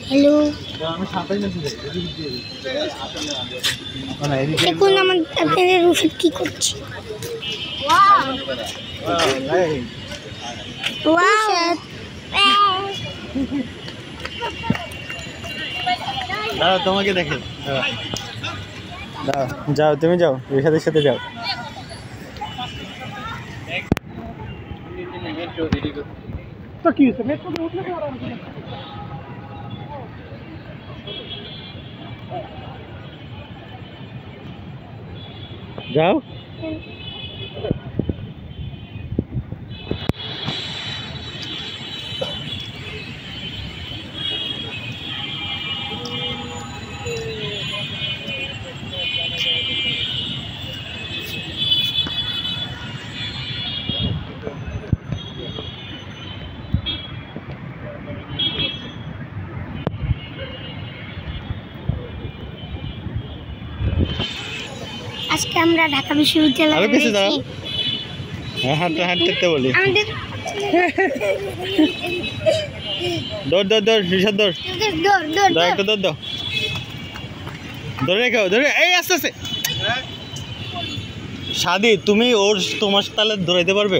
Hello দেখুন আপনাদের ওষুধ কি করছি। তোমাকে দেখে যাও, তুমি যাও, রিশাদের সাথে যাও। তো কি হয়েছে মেট্রোতে উঠলে তো আরাম করে যাও। আজকে আমরা ঢাকা বিশ্ববিদ্যালয়ে আরো কিছু দাঁড়াও, হাঁটতে হাঁটতে বলি। দৌড় দৌড় দৌড়, রিশাদ দৌড়, দাও একটা দৌড় দাও, ধরে রেখো, ধরে, এই আস্তে আস্তে। সাদি, তুমি তোমার তাহলে দৌড়াইতে পারবে?